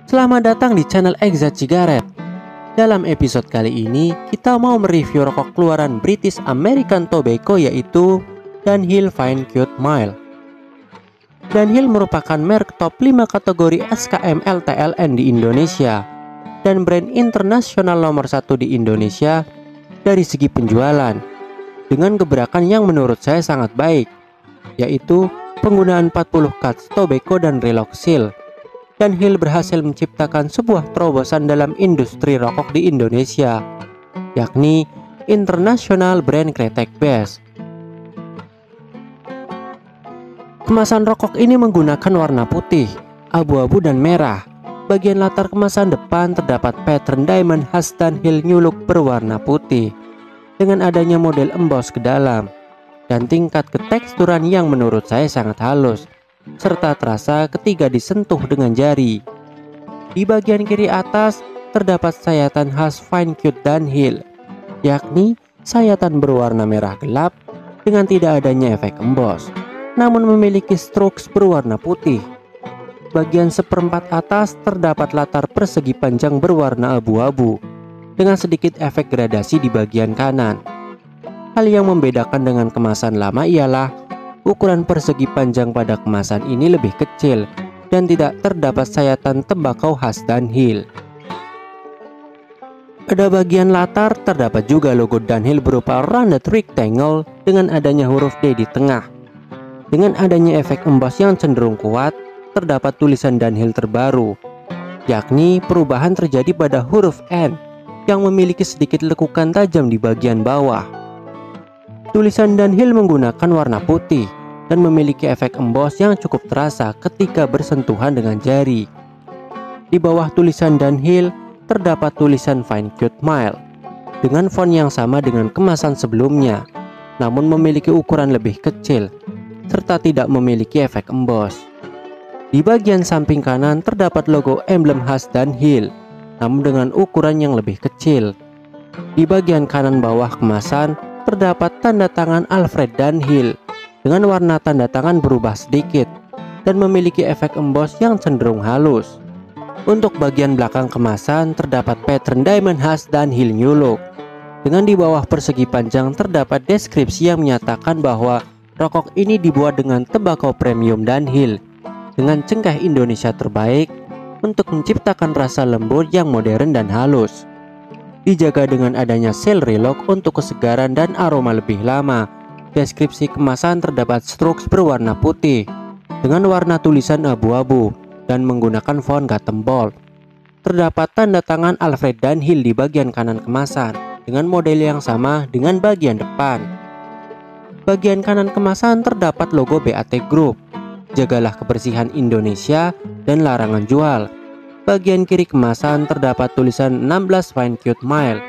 Selamat datang di channel Exat Cigaret. Dalam episode kali ini, kita mau mereview rokok keluaran British American Tobacco yaitu Dunhill Fine Cut Mild. Dunhill merupakan merek top 5 kategori SKM LTLN di Indonesia dan brand internasional nomor 1 di Indonesia dari segi penjualan, dengan gebrakan yang menurut saya sangat baik, yaitu penggunaan 40 cuts tobacco dan Reloxil. Dunhill berhasil menciptakan sebuah terobosan dalam industri rokok di Indonesia, yakni International Brand Kretek Base. Kemasan rokok ini menggunakan warna putih, abu-abu dan merah. Bagian latar kemasan depan terdapat pattern diamond khas Dunhill New Look berwarna putih, dengan adanya model emboss ke dalam, dan tingkat keteksturan yang menurut saya sangat halus, serta terasa ketika disentuh dengan jari. Di bagian kiri atas terdapat sayatan khas Fine Cut Dunhill, yakni sayatan berwarna merah gelap dengan tidak adanya efek emboss, namun memiliki strokes berwarna putih. Bagian seperempat atas terdapat latar persegi panjang berwarna abu-abu dengan sedikit efek gradasi di bagian kanan. Hal yang membedakan dengan kemasan lama ialah ukuran persegi panjang pada kemasan ini lebih kecil dan tidak terdapat sayatan tembakau khas Dunhill. Pada bagian latar terdapat juga logo Dunhill berupa rounded rectangle dengan adanya huruf D di tengah. Dengan adanya efek emboss yang cenderung kuat, terdapat tulisan Dunhill terbaru, yakni perubahan terjadi pada huruf N yang memiliki sedikit lekukan tajam di bagian bawah. Tulisan Dunhill menggunakan warna putih dan memiliki efek emboss yang cukup terasa ketika bersentuhan dengan jari. Di bawah tulisan Dunhill terdapat tulisan Fine Cut Mild dengan font yang sama dengan kemasan sebelumnya, namun memiliki ukuran lebih kecil serta tidak memiliki efek emboss. Di bagian samping kanan terdapat logo emblem khas Dunhill, namun dengan ukuran yang lebih kecil. Di bagian kanan bawah kemasan terdapat tanda tangan Alfred Dunhill dengan warna tanda tangan berubah sedikit dan memiliki efek emboss yang cenderung halus. Untuk bagian belakang kemasan terdapat pattern diamond khas Dunhill New Look. Dengan di bawah persegi panjang terdapat deskripsi yang menyatakan bahwa rokok ini dibuat dengan tembakau premium Dunhill dengan cengkeh Indonesia terbaik untuk menciptakan rasa lembut yang modern dan halus. Dijaga dengan adanya seal relock untuk kesegaran dan aroma lebih lama. Deskripsi kemasan terdapat strokes berwarna putih dengan warna tulisan abu-abu dan menggunakan font Gotham Bold. Terdapat tanda tangan Alfred Dunhill di bagian kanan kemasan dengan model yang sama dengan bagian depan. Bagian kanan kemasan terdapat logo BAT Group, Jagalah Kebersihan Indonesia, dan larangan jual. Bagian kiri kemasan terdapat tulisan 16 Fine Cut Mild,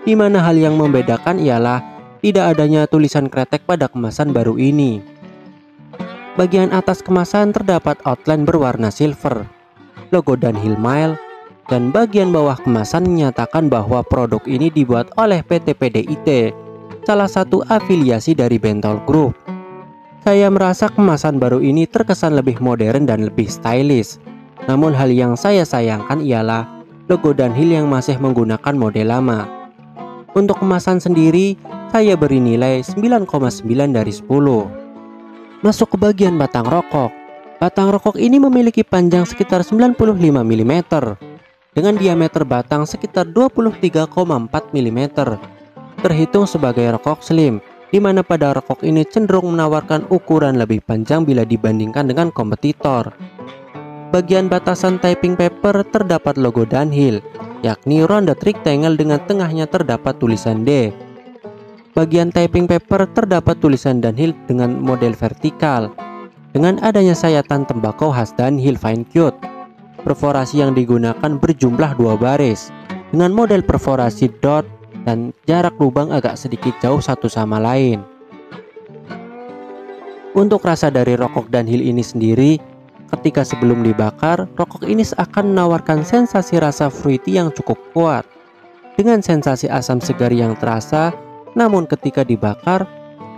di mana hal yang membedakan ialah tidak adanya tulisan kretek pada kemasan baru ini. Bagian atas kemasan terdapat outline berwarna silver, logo Dunhill Mild, dan bagian bawah kemasan menyatakan bahwa produk ini dibuat oleh PT PDIT, salah satu afiliasi dari Bentoel Group. Saya merasa kemasan baru ini terkesan lebih modern dan lebih stylish. Namun hal yang saya sayangkan ialah logo Dunhill yang masih menggunakan model lama. Untuk kemasan sendiri, saya beri nilai 9,9 dari 10. Masuk ke bagian batang rokok. Batang rokok ini memiliki panjang sekitar 95 mm dengan diameter batang sekitar 23,4 mm. Terhitung sebagai rokok slim, di mana pada rokok ini cenderung menawarkan ukuran lebih panjang bila dibandingkan dengan kompetitor. Bagian batasan typing paper terdapat logo Dunhill, yakni rounded rectangle dengan tengahnya terdapat tulisan D. Bagian typing paper terdapat tulisan Dunhill dengan model vertikal, dengan adanya sayatan tembakau khas Dunhill Fine Cut. Perforasi yang digunakan berjumlah 2 baris, dengan model perforasi dot dan jarak lubang agak sedikit jauh satu sama lain. Untuk rasa dari rokok Dunhill ini sendiri, ketika sebelum dibakar, rokok ini seakan menawarkan sensasi rasa fruity yang cukup kuat, dengan sensasi asam segar yang terasa. Namun ketika dibakar,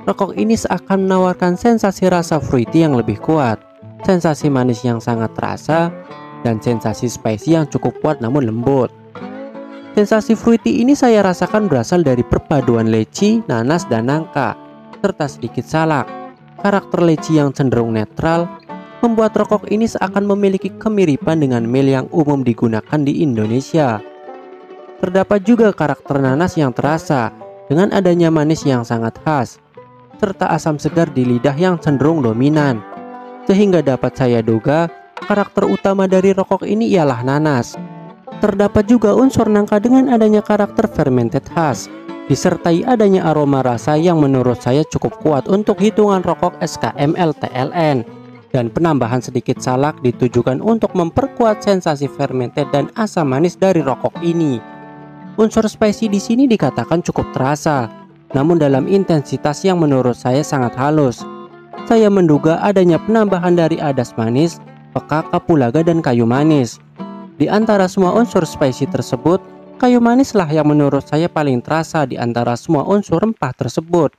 rokok ini seakan menawarkan sensasi rasa fruity yang lebih kuat, sensasi manis yang sangat terasa, dan sensasi spicy yang cukup kuat namun lembut. Sensasi fruity ini saya rasakan berasal dari perpaduan leci, nanas, dan nangka, serta sedikit salak. Karakter leci yang cenderung netral membuat rokok ini seakan memiliki kemiripan dengan mil yang umum digunakan di Indonesia. Terdapat juga karakter nanas yang terasa dengan adanya manis yang sangat khas, serta asam segar di lidah yang cenderung dominan. Sehingga dapat saya duga karakter utama dari rokok ini ialah nanas. Terdapat juga unsur nangka dengan adanya karakter fermented khas, disertai adanya aroma rasa yang menurut saya cukup kuat untuk hitungan rokok SKML TLN, dan penambahan sedikit salak ditujukan untuk memperkuat sensasi fermented dan asam manis dari rokok ini. Unsur spicy di sini dikatakan cukup terasa, namun dalam intensitas yang menurut saya sangat halus. Saya menduga adanya penambahan dari adas manis, peka, kapulaga, dan kayu manis. Di antara semua unsur spicy tersebut, kayu manislah yang menurut saya paling terasa di antara semua unsur rempah tersebut.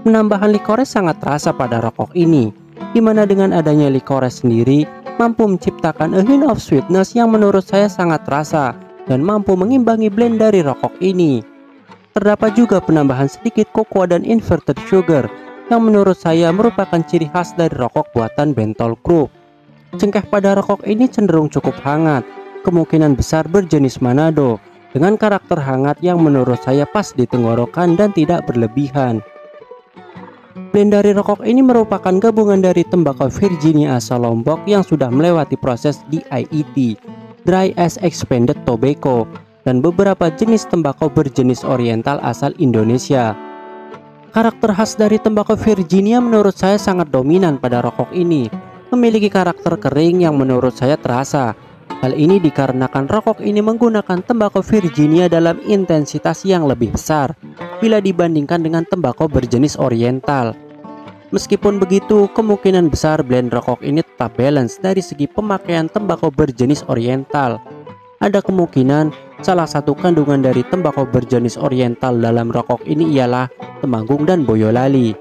Penambahan likores sangat terasa pada rokok ini, di mana dengan adanya likores sendiri mampu menciptakan a hint of sweetness yang menurut saya sangat terasa dan mampu mengimbangi blend dari rokok ini. Terdapat juga penambahan sedikit cocoa dan inverted sugar yang menurut saya merupakan ciri khas dari rokok buatan Bentol Group. Cengkeh pada rokok ini cenderung cukup hangat, kemungkinan besar berjenis Manado, dengan karakter hangat yang menurut saya pas di tenggorokan dan tidak berlebihan. Blend dari rokok ini merupakan gabungan dari tembakau Virginia asal Lombok yang sudah melewati proses DIET, Dry Ash Expanded Tobacco, dan beberapa jenis tembakau berjenis oriental asal Indonesia. Karakter khas dari tembakau Virginia menurut saya sangat dominan pada rokok ini, memiliki karakter kering yang menurut saya terasa. Hal ini dikarenakan rokok ini menggunakan tembakau Virginia dalam intensitas yang lebih besar bila dibandingkan dengan tembakau berjenis oriental. Meskipun begitu, kemungkinan besar blend rokok ini tetap balance dari segi pemakaian tembakau berjenis oriental. Ada kemungkinan salah satu kandungan dari tembakau berjenis oriental dalam rokok ini ialah temanggung dan boyolali.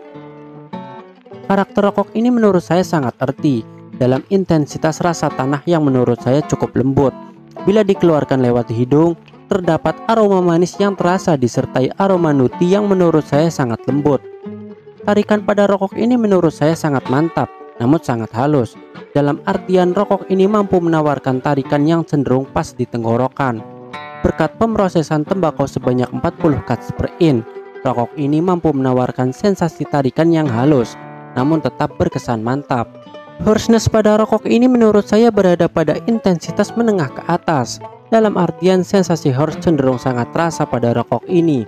Karakter rokok ini menurut saya sangat earthy dalam intensitas rasa tanah yang menurut saya cukup lembut. Bila dikeluarkan lewat hidung, terdapat aroma manis yang terasa disertai aroma nutty yang menurut saya sangat lembut. Tarikan pada rokok ini menurut saya sangat mantap, namun sangat halus. Dalam artian rokok ini mampu menawarkan tarikan yang cenderung pas di tenggorokan. Berkat pemrosesan tembakau sebanyak 40 cuts per in, rokok ini mampu menawarkan sensasi tarikan yang halus, namun tetap berkesan mantap. Harshness pada rokok ini menurut saya berada pada intensitas menengah ke atas. Dalam artian sensasi harsh cenderung sangat terasa pada rokok ini.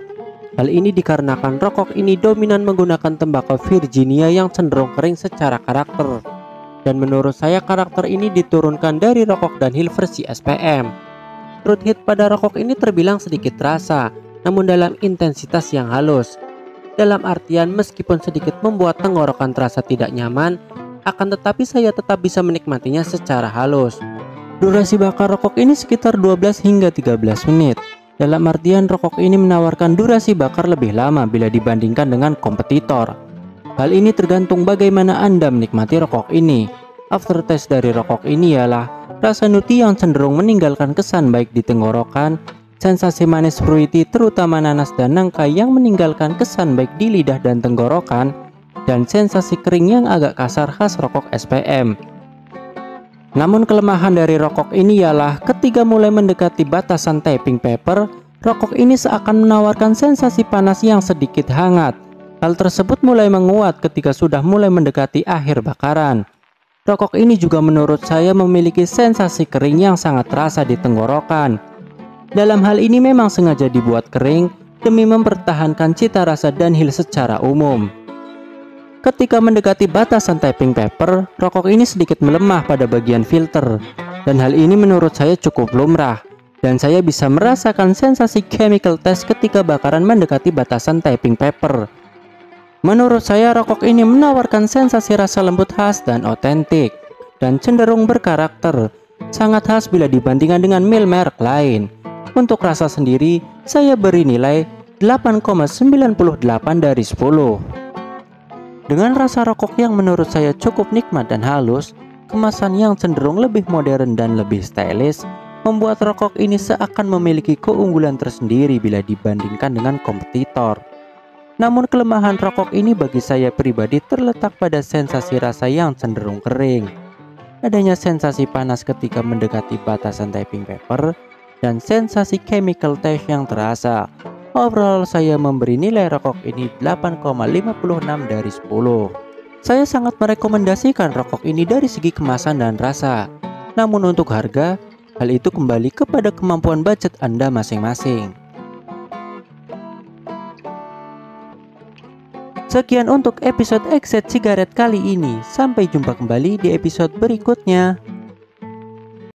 Hal ini dikarenakan rokok ini dominan menggunakan tembakau Virginia yang cenderung kering secara karakter. Dan menurut saya karakter ini diturunkan dari rokok Dunhill versi SPM. Root heat pada rokok ini terbilang sedikit terasa, namun dalam intensitas yang halus. Dalam artian meskipun sedikit membuat tenggorokan terasa tidak nyaman, akan tetapi saya tetap bisa menikmatinya secara halus. Durasi bakar rokok ini sekitar 12 hingga 13 menit. Dalam artian rokok ini menawarkan durasi bakar lebih lama bila dibandingkan dengan kompetitor. Hal ini tergantung bagaimana Anda menikmati rokok ini. Aftertaste dari rokok ini ialah rasa nutty yang cenderung meninggalkan kesan baik di tenggorokan, sensasi manis fruity terutama nanas dan nangka yang meninggalkan kesan baik di lidah dan tenggorokan, dan sensasi kering yang agak kasar khas rokok SPM. Namun kelemahan dari rokok ini ialah ketika mulai mendekati batasan tapping paper, rokok ini seakan menawarkan sensasi panas yang sedikit hangat. Hal tersebut mulai menguat ketika sudah mulai mendekati akhir bakaran. Rokok ini juga menurut saya memiliki sensasi kering yang sangat terasa di tenggorokan. Dalam hal ini memang sengaja dibuat kering demi mempertahankan cita rasa Dunhill secara umum. Ketika mendekati batasan tapping paper, rokok ini sedikit melemah pada bagian filter, dan hal ini menurut saya cukup lumrah, dan saya bisa merasakan sensasi chemical test ketika bakaran mendekati batasan tapping paper. Menurut saya rokok ini menawarkan sensasi rasa lembut khas dan otentik, dan cenderung berkarakter, sangat khas bila dibandingkan dengan mil merek lain. Untuk rasa sendiri, saya beri nilai 8,98 dari 10. Dengan rasa rokok yang menurut saya cukup nikmat dan halus, kemasan yang cenderung lebih modern dan lebih stylish, membuat rokok ini seakan memiliki keunggulan tersendiri bila dibandingkan dengan kompetitor. Namun kelemahan rokok ini bagi saya pribadi terletak pada sensasi rasa yang cenderung kering. Adanya sensasi panas ketika mendekati batasan typing paper, dan sensasi chemical taste yang terasa. Overall saya memberi nilai rokok ini 8,56 dari 10. Saya sangat merekomendasikan rokok ini dari segi kemasan dan rasa. Namun untuk harga, hal itu kembali kepada kemampuan budget Anda masing-masing. Sekian untuk episode Exit Cigarette kali ini. Sampai jumpa kembali di episode berikutnya.